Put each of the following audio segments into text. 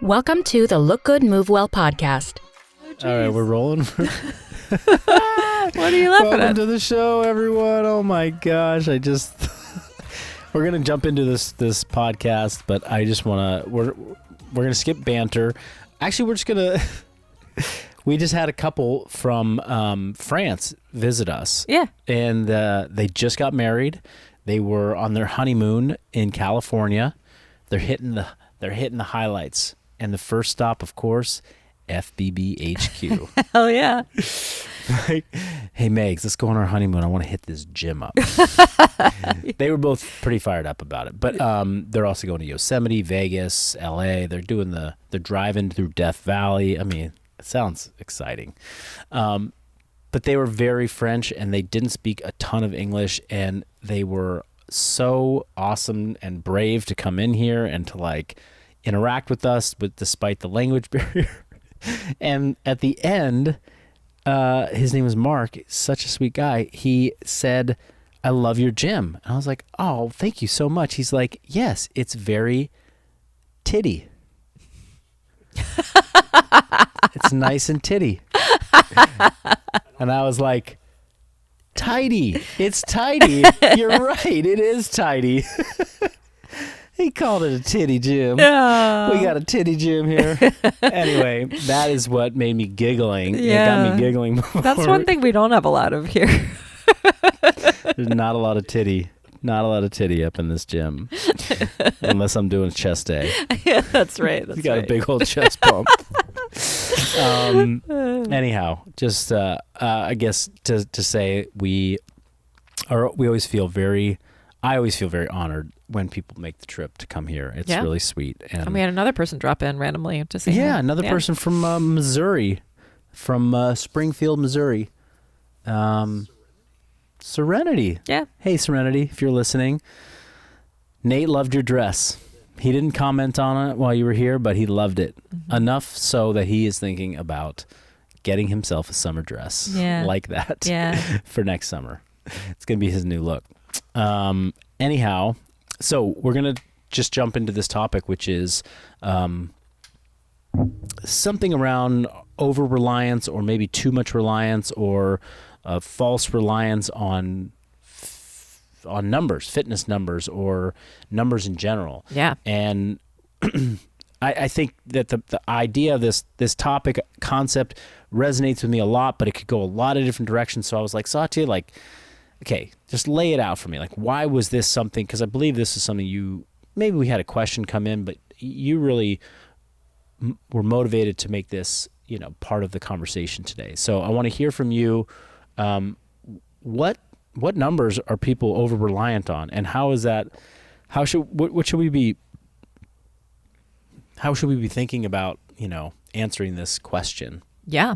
Welcome to the Look Good, Move Well podcast. All right, we're rolling. What are you laughing Welcome at? to the show, everyone. Oh my gosh, we're gonna jump into this podcast, but I just we're gonna skip banter. Actually, we're just gonna. We just had a couple from France visit us. Yeah. And they just got married. They were on their honeymoon in California. They're hitting the highlights. And the first stop, of course, FBB HQ. Hell yeah. Like, hey, Megs, let's go on our honeymoon. I want to hit this gym up. They were both pretty fired up about it. But they're also going to Yosemite, Vegas, LA. They're driving through Death Valley. I mean, it sounds exciting. But they were very French, and they didn't speak a ton of English, and they were so awesome and brave to come in here and to interact with us despite the language barrier. And at the end, his name was Mark, such a sweet guy. He said, "I love your gym." And I was like, "Oh, thank you so much." He's like, "Yes, it's very titty." It's nice and titty. And I was like, tidy. It's tidy. You're right. It is tidy. He called it a titty gym. Yeah. We got a titty gym here. Anyway, that is what made me giggling. Yeah. It got me giggling before. That's one thing we don't have a lot of here. There's not a lot of titty. Not a lot of titty up in this gym. Unless I'm doing chest day. Yeah, that's right. That's You got right. a big old chest pump. Anyhow, just I guess to say we always feel I always feel very honored when people make the trip to come here. It's really sweet. And we had another person drop in randomly to say yeah, hi. another person from Missouri, from Springfield, Missouri. Serenity. Yeah. Hey, Serenity, if you're listening. Nate loved your dress. He didn't comment on it while you were here, but he loved it. Mm-hmm. Enough so that he is thinking about getting himself a summer dress like that for next summer. It's going to be his new look. Anyhow, so we're going to just jump into this topic, which is something around over-reliance or maybe too much reliance or false reliance on numbers, fitness numbers, or numbers in general. Yeah. And I think that the idea of this topic concept resonates with me a lot, but it could go a lot of different directions. So I was like, Satya, okay, just lay it out for me. Why was this something? Because I believe this is something maybe we had a question come in, but you really were motivated to make this, part of the conversation today. So I want to hear from you. What numbers are people over reliant on, and how should we be thinking about, answering this question? Yeah.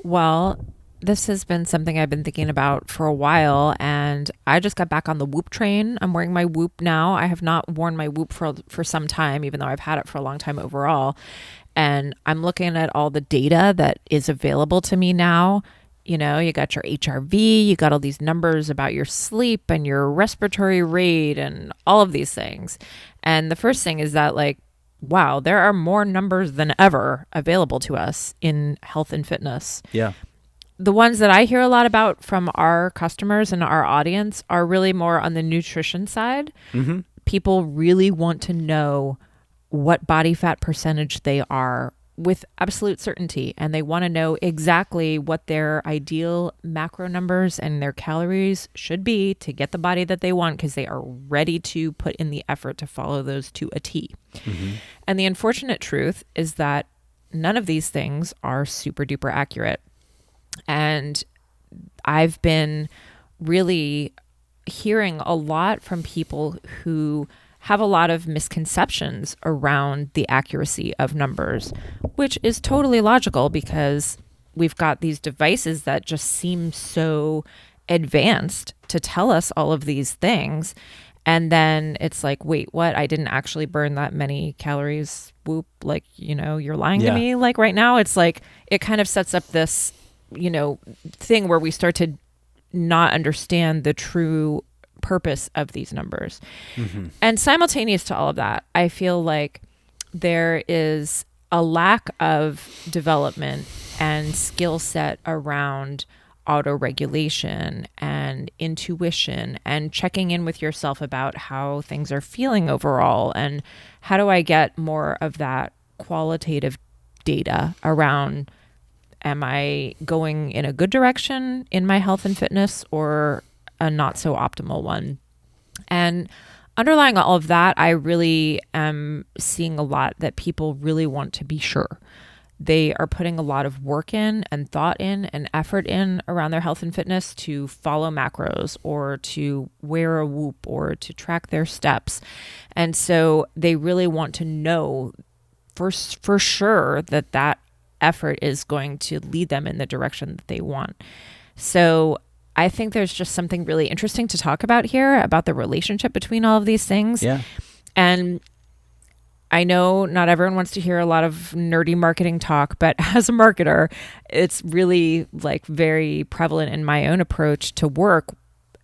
Well, this has been something I've been thinking about for a while, and I just got back on the Whoop train. I'm wearing my Whoop now. I have not worn my Whoop for some time, even though I've had it for a long time overall. And I'm looking at all the data that is available to me now. You got your HRV, you got all these numbers about your sleep and your respiratory rate and all of these things. And the first thing is that wow, there are more numbers than ever available to us in health and fitness. Yeah. The ones that I hear a lot about from our customers and our audience are really more on the nutrition side. Mm-hmm. People really want to know what body fat percentage they are with absolute certainty, and they want to know exactly what their ideal macro numbers and their calories should be to get the body that they want, because they are ready to put in the effort to follow those to a T. Mm-hmm. And the unfortunate truth is that none of these things are super duper accurate. And I've been really hearing a lot from people who have a lot of misconceptions around the accuracy of numbers, which is totally logical because we've got these devices that just seem so advanced to tell us all of these things. And then it's like, wait, what? I didn't actually burn that many calories. Whoop. You're lying to me. Right now, it's it kind of sets up this, thing where we start to not understand the true purpose of these numbers. Mm-hmm. And simultaneous to all of that, I feel like there is a lack of development and skill set around auto-regulation and intuition and checking in with yourself about how things are feeling overall, and how do I get more of that qualitative data around, am I going in a good direction in my health and fitness or a not so optimal one? And underlying all of that, I really am seeing a lot that people really want to be sure. They are putting a lot of work in and thought in and effort in around their health and fitness to follow macros or to wear a Whoop or to track their steps. And so they really want to know for sure that that effort is going to lead them in the direction that they want. So I think there's just something really interesting to talk about here about the relationship between all of these things. Yeah. And I know not everyone wants to hear a lot of nerdy marketing talk, but as a marketer, it's really like very prevalent in my own approach to work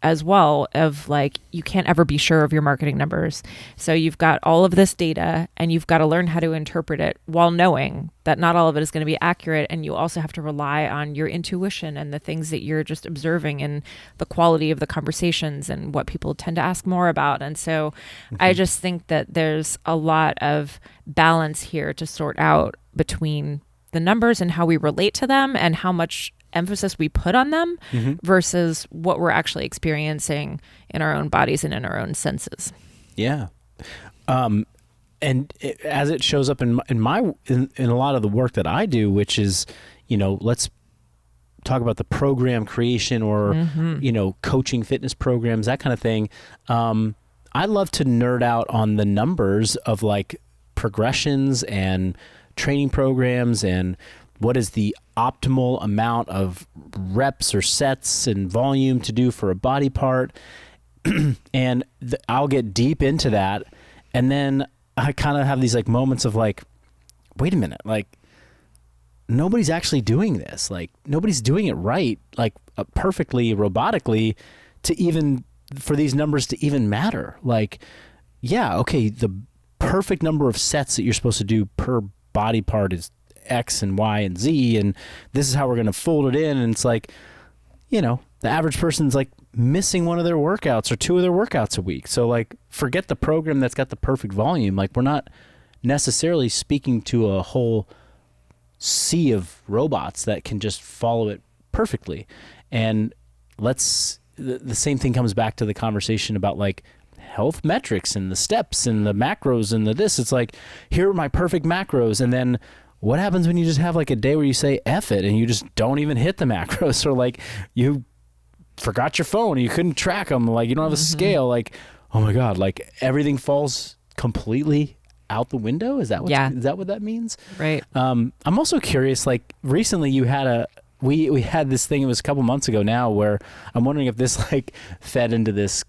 as well, of like, you can't ever be sure of your marketing numbers. So you've got all of this data and you've got to learn how to interpret it while knowing that not all of it is going to be accurate. And you also have to rely on your intuition and the things that you're just observing and the quality of the conversations and what people tend to ask more about. And so I just think that there's a lot of balance here to sort out between the numbers and how we relate to them and how much emphasis we put on them versus what we're actually experiencing in our own bodies and in our own senses. Yeah. As it shows up in a lot of the work that I do, which is, let's talk about the program creation or, coaching fitness programs, that kind of thing. I love to nerd out on the numbers of like progressions and training programs and what is the optimal amount of reps or sets and volume to do for a body part. And I'll get deep into that. And then I kind of have these like moments of like, wait a minute, like nobody's actually doing this. Like nobody's doing it right, like perfectly robotically to even for these numbers to even matter. Like, yeah, okay, the perfect number of sets that you're supposed to do per body part is X and Y and Z, and this is how we're going to fold it in. And it's like, the average person's like missing one of their workouts or two of their workouts a week. So like, forget the program that's got the perfect volume. Like we're not necessarily speaking to a whole sea of robots that can just follow it perfectly. And the same thing comes back to the conversation about like health metrics and the steps and the macros and the this. It's like, here are my perfect macros. And then what happens when you just have like a day where you say F it and you just don't even hit the macros, or like you forgot your phone and you couldn't track them, like you don't have a scale, like, oh my God, like everything falls completely out the window? Is that what that means? Right. I'm also curious, like recently you had we had this thing, it was a couple months ago now, where I'm wondering if this like fed into this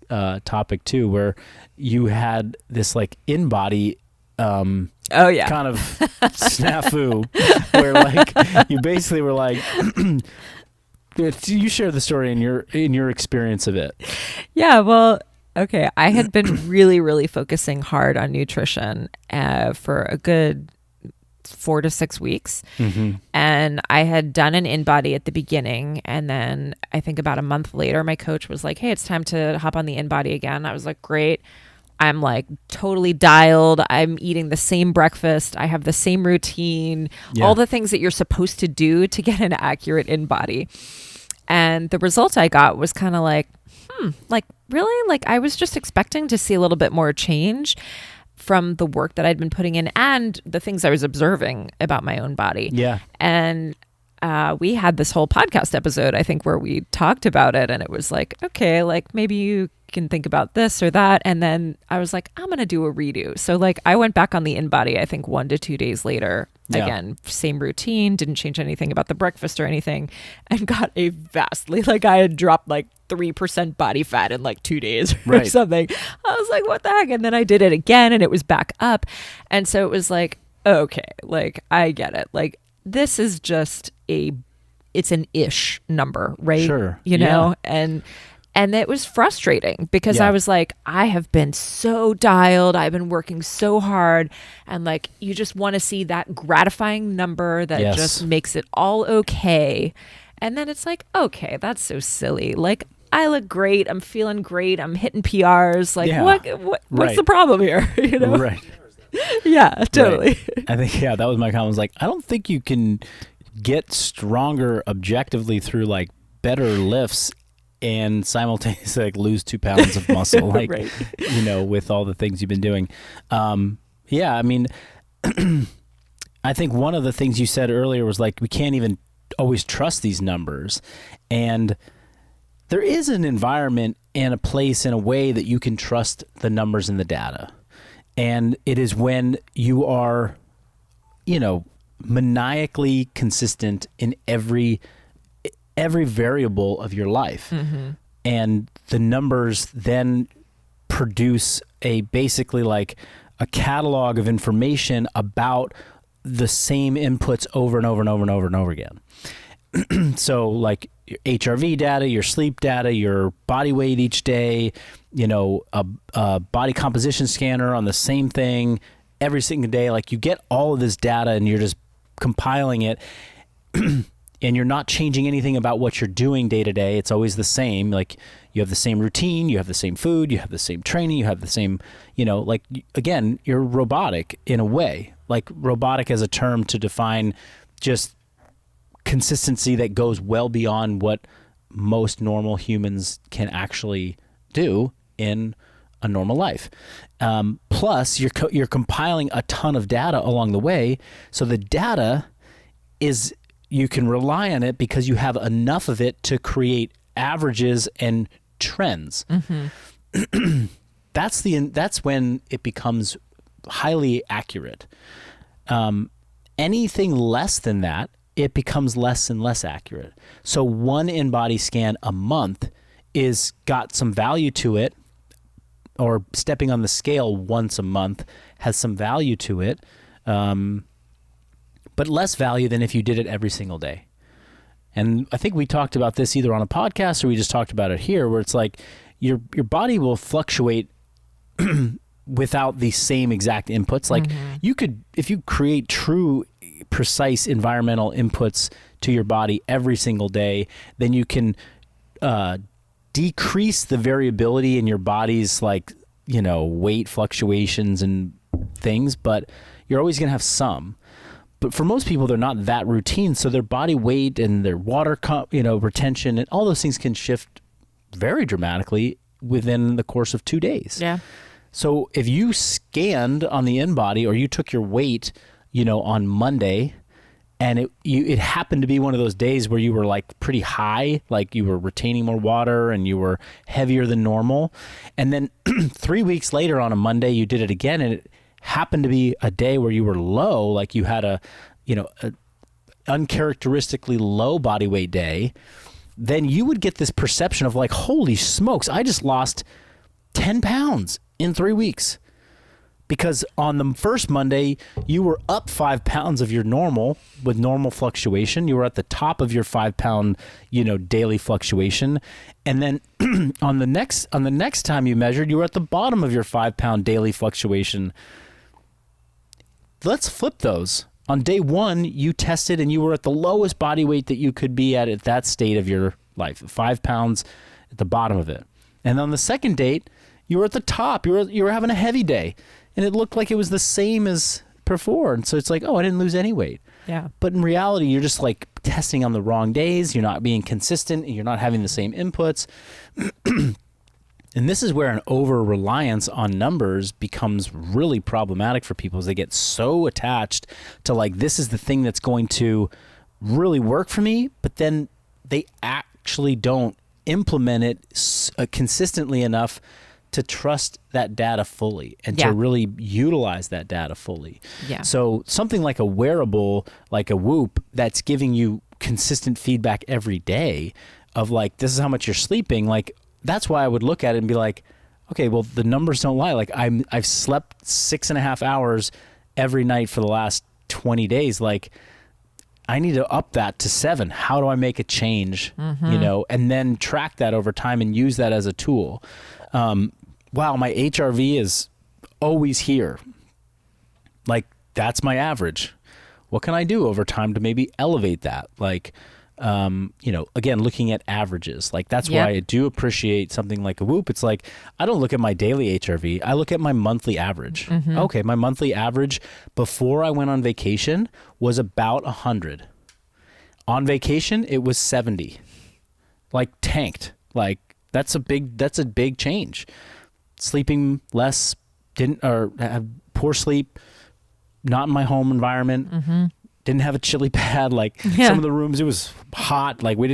topic too, where you had this like in-body kind of snafu where like you basically were like you share the story in your experience of it. Yeah, well, okay, I had been really, really focusing hard on nutrition for a good 4 to 6 weeks. And I had done an in-body at the beginning, and then I think about a month later my coach was like, hey, it's time to hop on the in-body again. I was like, great. I'm like totally dialed. I'm eating the same breakfast. I have the same routine, all the things that you're supposed to do to get an accurate in-body. And the result I got was kind of like, like really? Like I was just expecting to see a little bit more change from the work that I'd been putting in and the things I was observing about my own body. Yeah. And we had this whole podcast episode, I think, where we talked about it, and it was like, okay, like maybe you can think about this or that. And then I was like, I'm going to do a redo. So like I went back on the in-body, I think 1 to 2 days later. Again, same routine, didn't change anything about the breakfast or anything, and got a vastly, like I had dropped like 3% body fat in like 2 days or something. I was like, what the heck? And then I did it again and it was back up. And so it was like, okay, like I get it. Like this is just it's an ish number, right? Sure. You know? And And it was frustrating because Yeah. I was like, I have been so dialed. I've been working so hard. And like, you just want to see that gratifying number that Yes. just makes it all okay. And then it's like, okay, that's so silly. Like, I look great. I'm feeling great. I'm hitting PRs. Like, Yeah. what's Right. the problem here? You know? Right. Yeah, totally. Right. I think, yeah, that was my comment. I was like, I don't think you can get stronger objectively through like better lifts and simultaneously like lose 2 pounds of muscle, like, Right. you know, with all the things you've been doing. Yeah, I mean, I think one of the things you said earlier was like, we can't even always trust these numbers. And there is an environment and a place and a way that you can trust the numbers and the data. And it is when you are, you know, maniacally consistent in every variable of your life. Mm-hmm. And the numbers then produce a basically like a catalog of information about the same inputs over and over and over and over and over again. So like your HRV data, your sleep data, your body weight each day, you know, a body composition scanner on the same thing every single day. Like you get all of this data and you're just compiling it and you're not changing anything about what you're doing day to day. It's always the same. Like you have the same routine, you have the same food, you have the same training, you have the same, you know, like again, you're robotic in a way. Like robotic as a term to define just consistency that goes well beyond what most normal humans can actually do in a normal life. Plus, you're compiling a ton of data along the way, so the data is you can rely on it because you have enough of it to create averages and trends. Mm-hmm. That's when it becomes highly accurate. Anything less than that, it becomes less and less accurate. So one in-body scan a month is got some value to it, or stepping on the scale once a month has some value to it, but less value than if you did it every single day. And I think we talked about this either on a podcast or we just talked about it here, where it's like your body will fluctuate without the same exact inputs. Like you could, if you create true precise environmental inputs to your body every single day, then you can decrease the variability in your body's, like, you know, weight fluctuations and things, but you're always going to have some. But for most people, they're not that routine, so their body weight and their water retention and all those things can shift very dramatically within the course of 2 days. Yeah. So if you scanned on the in-body or you took your weight, you know, on Monday, and it happened to be one of those days where you were like pretty high, like you were retaining more water and you were heavier than normal, and then 3 weeks later on a Monday you did it again and it happened to be a day where you were low, like you had a uncharacteristically low body weight day, then you would get this perception of like, holy smokes, I just lost 10 pounds in 3 weeks. Because on the first Monday, you were up 5 pounds of your normal with normal fluctuation. You were at the top of your 5 pound, daily fluctuation. And then on the next time you measured, you were at the bottom of your 5 pound daily fluctuation. Let's flip those. On day one, you tested and you were at the lowest body weight that you could be at that state of your life, 5 pounds at the bottom of it. And on the second date, you were at the top. You were having a heavy day. And it looked like it was the same as before. And so it's like, oh, I didn't lose any weight. Yeah. But in reality, you're just like testing on the wrong days. You're not being consistent. And you're not having the same inputs. And this is where an over-reliance on numbers becomes really problematic for people, as they get so attached to like, this is the thing that's going to really work for me. But then they actually don't implement it consistently enough to trust that data fully and to really utilize that data fully. Yeah. So something like a wearable, like a Whoop, that's giving you consistent feedback every day of like, this is how much you're sleeping. Like, that's why I would look at it and be like, okay, well, the numbers don't lie. Like I've slept 6.5 hours every night for the last 20 days. Like I need to up that to 7. How do I make a change? You know, and then track that over time and use that as a tool. Wow, my HRV is always here. Like, that's my average. What can I do over time to maybe elevate that? Like, you know, again, looking at averages. Like, that's why I do appreciate something like a Whoop. It's like, I don't look at my daily HRV. I look at my monthly average. Okay, my monthly average before I went on vacation was about 100. On vacation, it was 70. Like, tanked. Like, that's a big change. Sleeping less, have poor sleep, not in my home environment, didn't have a chili pad. Like, some of the rooms, it was hot. Like, we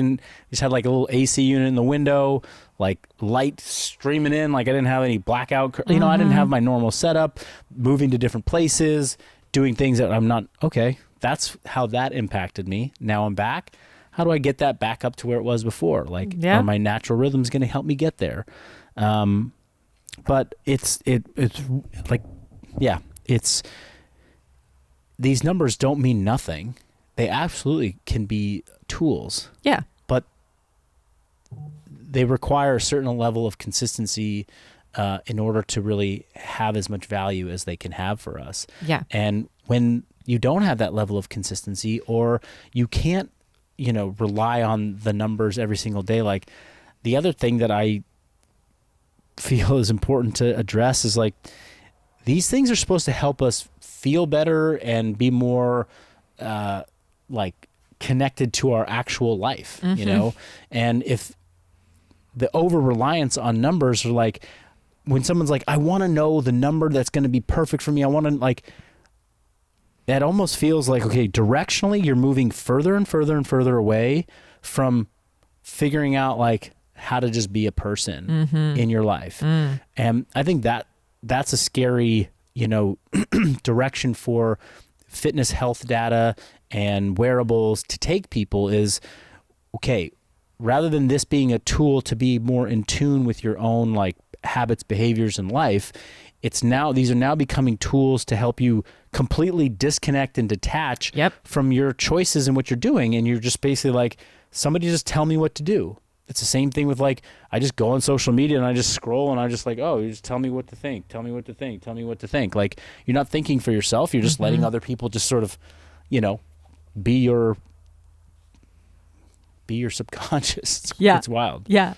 just had like a little AC unit in the window, like light streaming in. Like, I didn't have any blackout, you know, I didn't have my normal setup, moving to different places, doing things that I'm not, okay, that's how that impacted me. Now I'm back. How do I get that back up to where it was before? Like, are my natural rhythms going to help me get there? But it's like, it's, these numbers don't mean nothing. They absolutely can be tools. Yeah. But they require a certain level of consistency in order to really have as much value as they can have for us. Yeah. And when you don't have that level of consistency, or you can't, you know, rely on the numbers every single day. Like, the other thing that I feel is important to address is, like, these things are supposed to help us feel better and be more like connected to our actual life, you know? And if the over reliance on numbers are like, when someone's like, I want to know the number that's going to be perfect for me, I want to, like, that almost feels like, okay, directionally you're moving further and further and further away from figuring out, like, how to just be a person in your life. And I think that's a scary, you know, direction for fitness health data and wearables to take people is, okay, rather than this being a tool to be more in tune with your own, like, habits, behaviors in life, these are now becoming tools to help you completely disconnect and detach from your choices and what you're doing. And you're just basically like, somebody just tell me what to do. It's the same thing with, like, I just go on social media and I just scroll and I just like, oh, you just tell me what to think, tell me what to think, tell me what to think. Like, you're not thinking for yourself. You're just letting other people just sort of, you know, be your subconscious. It's wild. Yeah.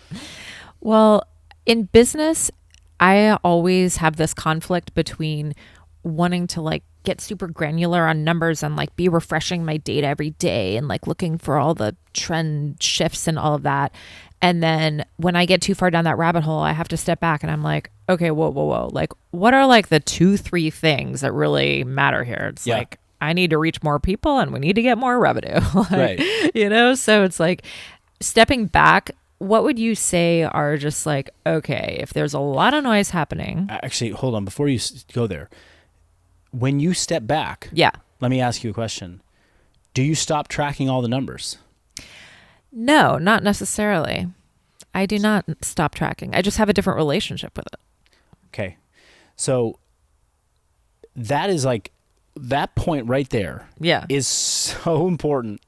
Well, in business, I always have this conflict between wanting to, like, get super granular on numbers and, like, be refreshing my data every day and, like, looking for all the trend shifts and all of that. And then when I get too far down that rabbit hole, I have to step back and I'm like, okay, whoa. Like, what are, like, the 2-3 things that really matter here? It's like, I need to reach more people and we need to get more revenue. Like, right. You know, so it's like stepping back. What would you say are just like, okay, if there's a lot of noise happening. Actually, hold on. Before you go there, when you step back, let me ask you a question. Do you stop tracking all the numbers? No, not necessarily. I do not stop tracking. I just have a different relationship with it. Okay. So that is like, that point right there is so important,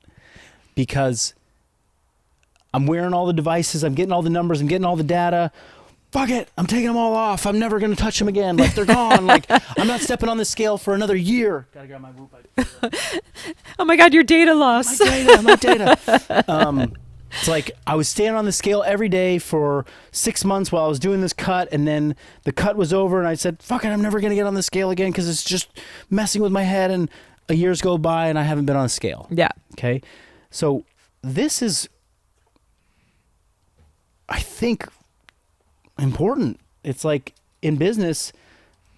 because I'm wearing all the devices, I'm getting all the numbers, I'm getting all the data. Fuck it, I'm taking them all off. I'm never going to touch them again. Like, they're gone. Like, I'm not stepping on the scale for another year. Gotta grab my Whoop. Oh my God, your data loss. My data. It's like, I was standing on the scale every day for 6 months while I was doing this cut, and then the cut was over, and I said, fuck it, I'm never going to get on the scale again because it's just messing with my head, and a year's go by, and I haven't been on a scale. Yeah. Okay? So this is, I think, important. It's like, in business,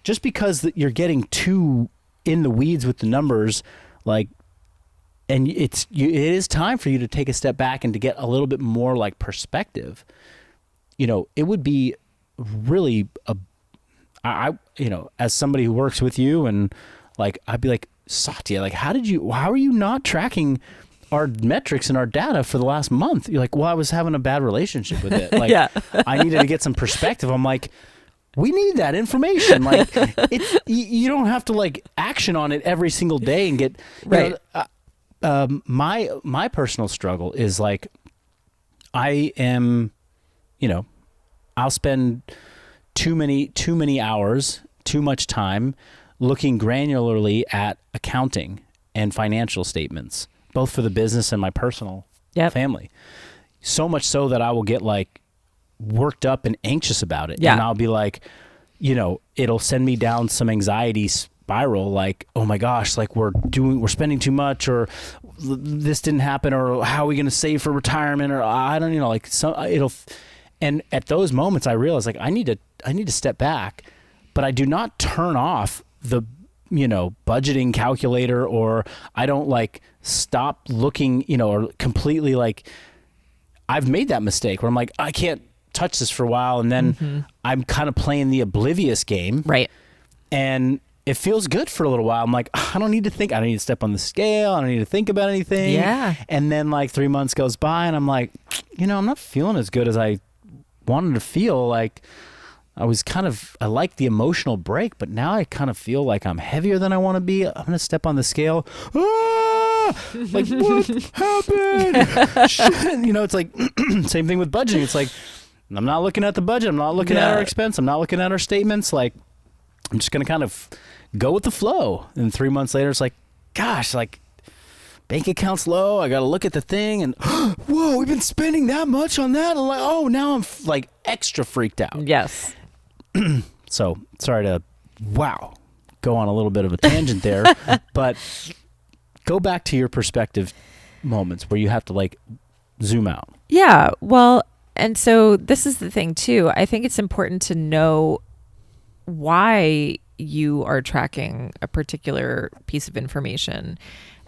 just because you're getting too in the weeds with the numbers, like, and it is time for you to take a step back and to get a little bit more, like, perspective. You know, it would be really I you know, as somebody who works with you, and, like, I'd be like, Satya, like, how are you not tracking our metrics and our data for the last month? You're like, well, I was having a bad relationship with it. Like, I needed to get some perspective. I'm like, we need that information. Like, you don't have to, like, action on it every single day and get, you know, my personal struggle is like, I am, I'll spend too many hours, too much time looking granularly at accounting and financial statements, both for the business and my personal family. So much so that I will get like worked up and anxious about it. Yeah. And I'll be like, it'll send me down some anxiety spiral, like, oh my gosh, like we're spending too much, or this didn't happen, or how are we going to save for retirement, or I don't, and at those moments I realize like I need to step back, but I do not turn off the budgeting calculator, or I don't like stop looking, or completely like, I've made that mistake where I'm like, I can't touch this for a while, and then I'm kind of playing the oblivious game, Right. and it feels good for a little while. I'm like, I don't need to think, I don't need to step on the scale, I don't need to think about anything. Yeah. And then like 3 months goes by and I'm like, I'm not feeling as good as I wanted to feel. Like I like the emotional break, but now I kind of feel like I'm heavier than I want to be. I'm going to step on the scale. Like, what happened? Shit. It's like, same thing with budgeting. It's like, I'm not looking at the budget. I'm not looking at our expense. I'm not looking at our statements. Like, I'm just going to kind of go with the flow. And 3 months later, it's like, gosh, like bank account's low. I got to look at the thing and, whoa, we've been spending that much on that. And I'm like, oh, now I'm like extra freaked out. Yes. So sorry to, go on a little bit of a tangent there, but go back to your perspective moments where you have to like zoom out. Yeah. Well, and so this is the thing too. I think it's important to know why you are tracking a particular piece of information.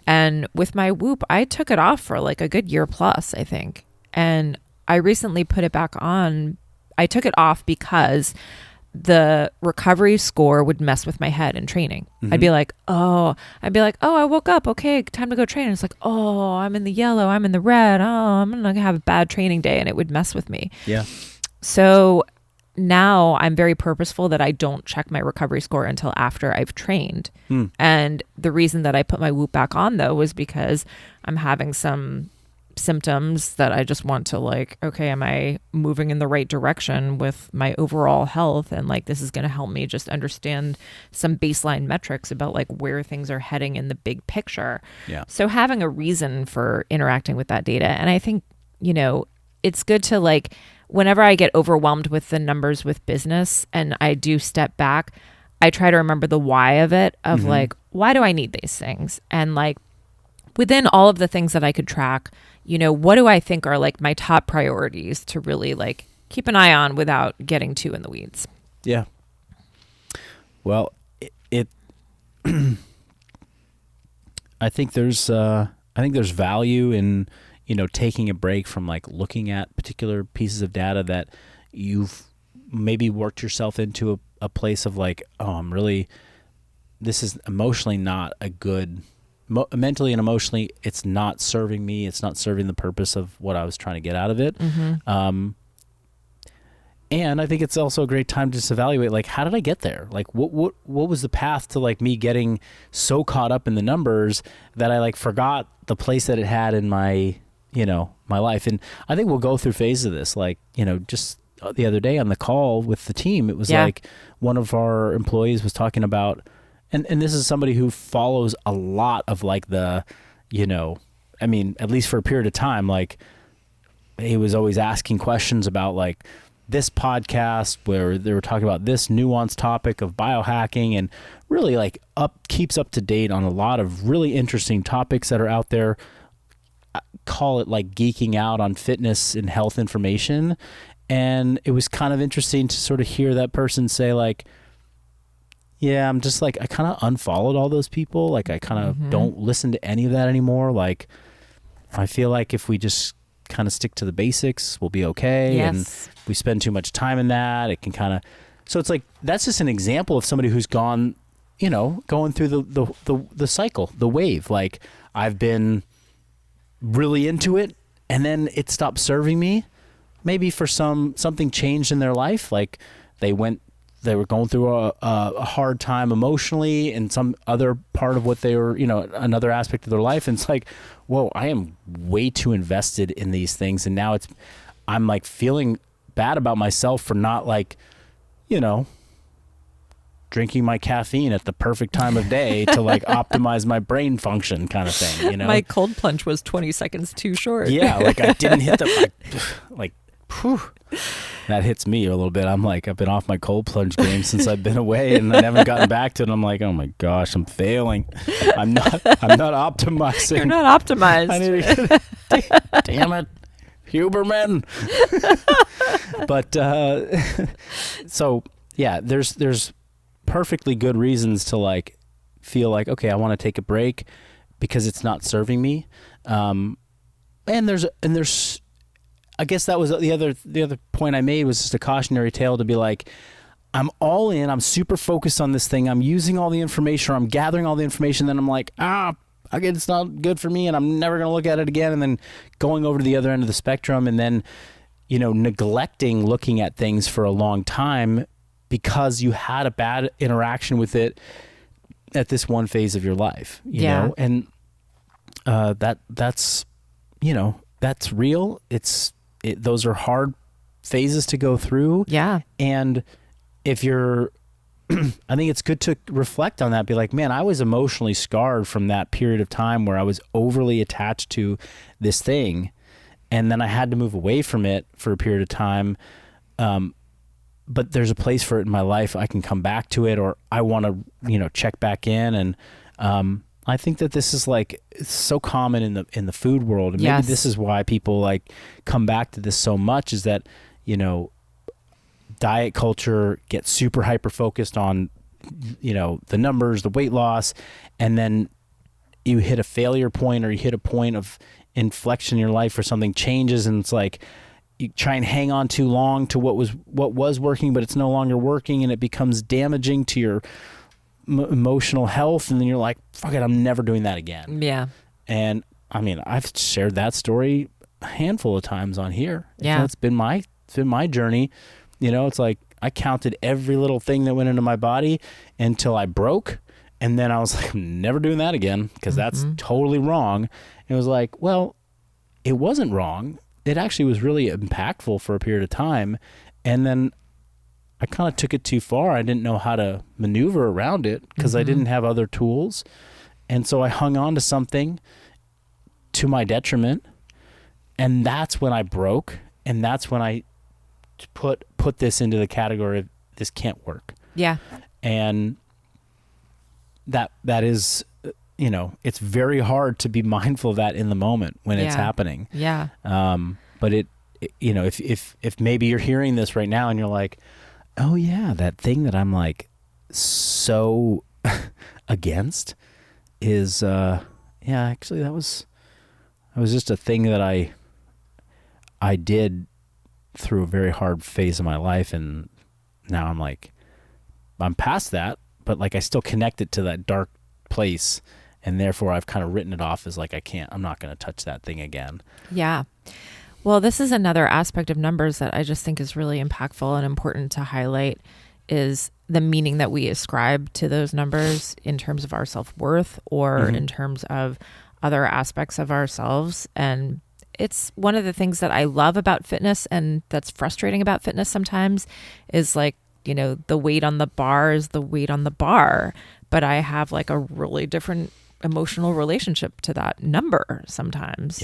And with my Whoop, I took it off for like a good year plus, I think. And I recently put it back on. I took it off because the recovery score would mess with my head in training. I'd be like, oh, I woke up. Okay, time to go train. And it's like, oh, I'm in the yellow. I'm in the red. Oh, I'm going to have a bad training day. And it would mess with me. Yeah. So now I'm very purposeful that I don't check my recovery score until after I've trained. And the reason that I put my Whoop back on though was because I'm having some symptoms that I just want to like, okay, am I moving in the right direction with my overall health? And like, this is going to help me just understand some baseline metrics about like where things are heading in the big picture. Yeah. So having a reason for interacting with that data. And I think, it's good to like, whenever I get overwhelmed with the numbers with business and I do step back, I try to remember the why of it, of like, why do I need these things? And like, within all of the things that I could track, what do I think are like my top priorities to really like keep an eye on without getting too in the weeds? Yeah. Well, I think there's value in, taking a break from like looking at particular pieces of data that you've maybe worked yourself into a place of like, oh, this is emotionally not a good, mentally and emotionally, it's not serving me. It's not serving the purpose of what I was trying to get out of it. And I think it's also a great time to just evaluate, like, how did I get there? Like, what was the path to like me getting so caught up in the numbers that I like forgot the place that it had in my, my life. And I think we'll go through phases of this. Like, just the other day on the call with the team, it was like one of our employees was talking about, and this is somebody who follows a lot of like the, at least for a period of time, like he was always asking questions about like this podcast where they were talking about this nuanced topic of biohacking, and really like keeps up to date on a lot of really interesting topics that are out there. I call it like geeking out on fitness and health information. And it was kind of interesting to sort of hear that person say like, yeah, I'm just like, I kind of unfollowed all those people. Like I kind of don't listen to any of that anymore. Like I feel like if we just kind of stick to the basics, we'll be okay. Yes. And if we spend too much time in that, it can kind of, so it's like, that's just an example of somebody who's gone, going through the cycle, the wave. Like I've been really into it and then it stopped serving me. Maybe for something changed in their life. Like they went they were going through a hard time emotionally and some other part of what they were, another aspect of their life. And it's like, whoa, I am way too invested in these things. And now I'm like feeling bad about myself for not like, drinking my caffeine at the perfect time of day to like optimize my brain function kind of thing, My cold plunge was 20 seconds too short. Yeah. Like I didn't hit whew, that hits me a little bit. I'm like, I've been off my cold plunge game since I've been away and I haven't gotten back to it. I'm like, oh my gosh, I'm failing. I'm not optimizing. You're not optimized. I need to damn it. Huberman. But, so yeah, there's perfectly good reasons to like feel like, okay, I want to take a break because it's not serving me. And there's I guess that was the other point I made was just a cautionary tale to be like, I'm all in, I'm super focused on this thing. I'm using all the information, or I'm gathering all the information. Then I'm like, again, it's not good for me and I'm never going to look at it again. And then going over to the other end of the spectrum and then, neglecting looking at things for a long time because you had a bad interaction with it at this one phase of your life, you know? And that's real. Those are hard phases to go through. Yeah. And if you're, I think it's good to reflect on that. Be like, man, I was emotionally scarred from that period of time where I was overly attached to this thing. And then I had to move away from it for a period of time. But there's a place for it in my life. I can come back to it, or I want to, check back in. And, I think that this is like, it's so common in the food world. And maybe this is why people like come back to this so much, is that, diet culture gets super hyper focused on, the numbers, the weight loss, and then you hit a failure point, or you hit a point of inflection in your life where something changes, and it's like you try and hang on too long to what was working, but it's no longer working, and it becomes damaging to your emotional health, and then you're like, fuck it, I'm never doing that again. Yeah. And I mean, I've shared that story a handful of times on here. Yeah. It's been my journey. It's like I counted every little thing that went into my body until I broke, and then I was like, I'm never doing that again, because that's totally wrong. And it was like, well, it wasn't wrong. It actually was really impactful for a period of time, and then I kind of took it too far. I didn't know how to maneuver around it because I didn't have other tools. And so I hung on to something to my detriment. And that's when I broke. And that's when I put this into the category of this can't work. Yeah. And that is, it's very hard to be mindful of that in the moment when it's happening. Yeah. But if maybe you're hearing this right now and you're like, oh yeah, that thing that I'm like so against is actually that was just a thing that I did through a very hard phase of my life, and now I'm past that, but like I still connect it to that dark place, and therefore I've kind of written it off as like I'm not going to touch that thing again. Yeah. Well, this is another aspect of numbers that I just think is really impactful and important to highlight, is the meaning that we ascribe to those numbers in terms of our self-worth, or in terms of other aspects of ourselves. And it's one of the things that I love about fitness, and that's frustrating about fitness sometimes, is like, the weight on the bar is the weight on the bar, but I have like a really different emotional relationship to that number sometimes.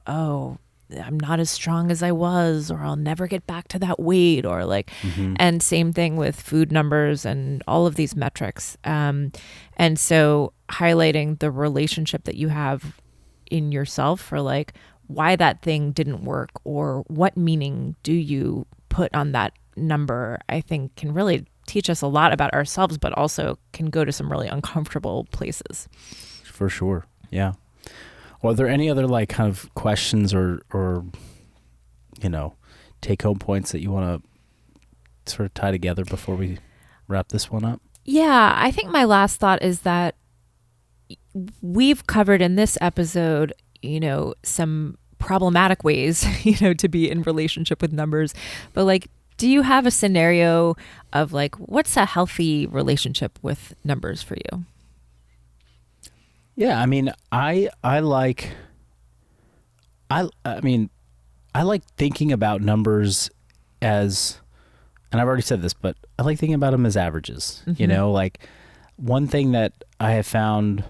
Oh, I'm not as strong as I was, or I'll never get back to that weight, or like, and same thing with food numbers and all of these metrics. And so highlighting the relationship that you have in yourself for like why that thing didn't work, or what meaning do you put on that number, I think can really teach us a lot about ourselves, but also can go to some really uncomfortable places. For sure. Yeah. Well, are there any other like kind of questions or take home points that you want to sort of tie together before we wrap this one up? Yeah, I think my last thought is that we've covered in this episode, some problematic ways, to be in relationship with numbers, but like Do you have a scenario of like, what's a healthy relationship with numbers for you? Yeah, I mean, I like thinking about numbers as, and I've already said this, but I like thinking about them as averages. You know, like one thing that I have found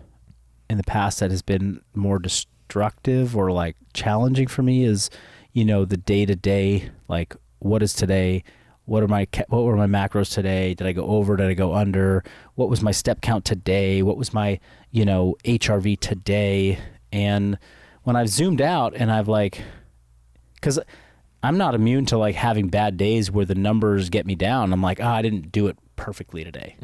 in the past that has been more destructive or like challenging for me is, you know, the day to day, like what is today? What were my macros today? Did I go over? Did I go under? What was my step count today? What was my, you know, HRV today? And when I've zoomed out and I've like, because I'm not immune to like having bad days where the numbers get me down. I'm like, I didn't do it perfectly today.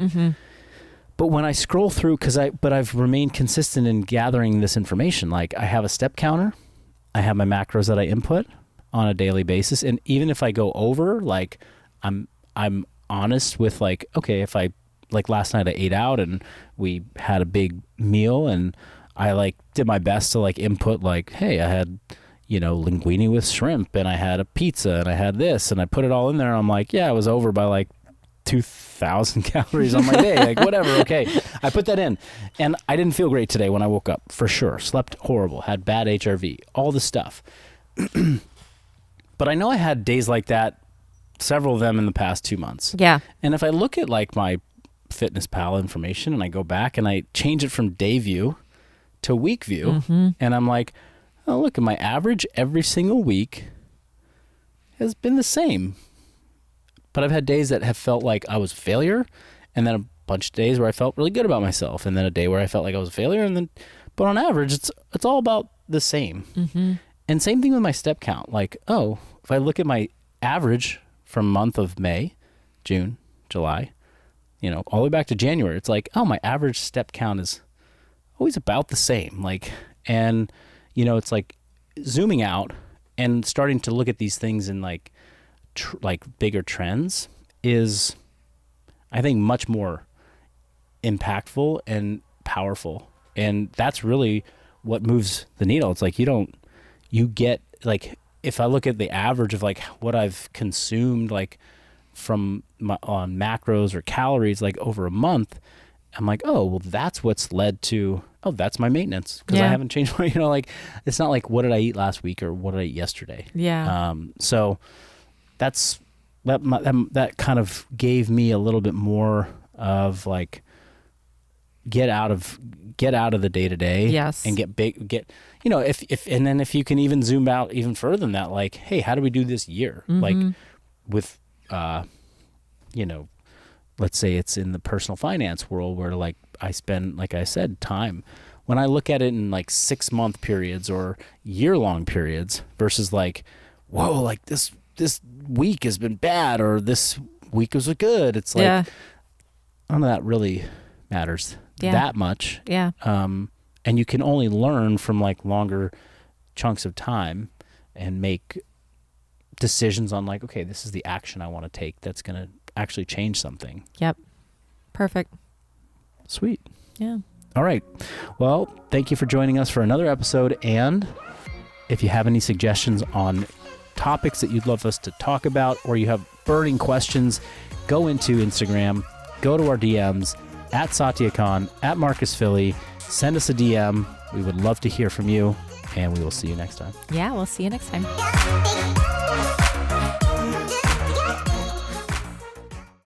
But when I scroll through, but I've remained consistent in gathering this information. Like I have a step counter, I have my macros that I input on a daily basis, and even if I go over, like I'm honest with like, okay, if I, like last night I ate out and we had a big meal and I like did my best to like input like, hey, I had, you know, linguine with shrimp and I had a pizza and I had this and I put it all in there. And I'm like, yeah, I was over by like 2,000 calories on my day, like whatever. Okay. I put that in and I didn't feel great today when I woke up, for sure. Slept horrible, had bad HRV, all the stuff. But I know I had days like that, several of them in the past 2 months. Yeah. And if I look at like my Fitness Pal information and I go back and I change it from day view to week view, and I'm like, oh, look, at my average every single week has been the same. But I've had days that have felt like I was a failure, and then a bunch of days where I felt really good about myself, and then a day where I felt like I was a failure, and then, but on average, it's all about the same. And same thing with my step count. Like, oh, if I look at my average from month of May, June, July, you know, all the way back to January, it's like, oh, my average step count is always about the same. Like, and, you know, it's like zooming out and starting to look at these things in like, like bigger trends is, I think, much more impactful and powerful. And that's really what moves the needle. It's like, you get like, if I look at the average of like what I've consumed, like from on macros or calories, like over a month, I'm like, oh, well, that's what's led to, oh, that's my maintenance. Cause I haven't changed my, you know, like, it's not like, what did I eat last week or what did I eat yesterday? Yeah. So that kind of gave me a little bit more of like, get out of the day to day. Yes. And get, you know, and then if you can even zoom out even further than that, like, hey, how do we do this year? Like with, you know, let's say it's in the personal finance world where like I spend, like I said, time. When I look at it in like 6-month periods or year-long periods versus like, whoa, like this week has been bad or this week was good. It's like, none of that really matters that much. Yeah. And you can only learn from like longer chunks of time and make decisions on like, okay, this is the action I want to take that's going to actually change something. Yep. Perfect. Sweet. Yeah. All right. Well, thank you for joining us for another episode. And if you have any suggestions on topics that you'd love us to talk about, or you have burning questions, go into Instagram, go to our DMs at Satya Khan, at Marcus Philly. Send us a DM. We would love to hear from you, and we will see you next time. Yeah, we'll see you next time.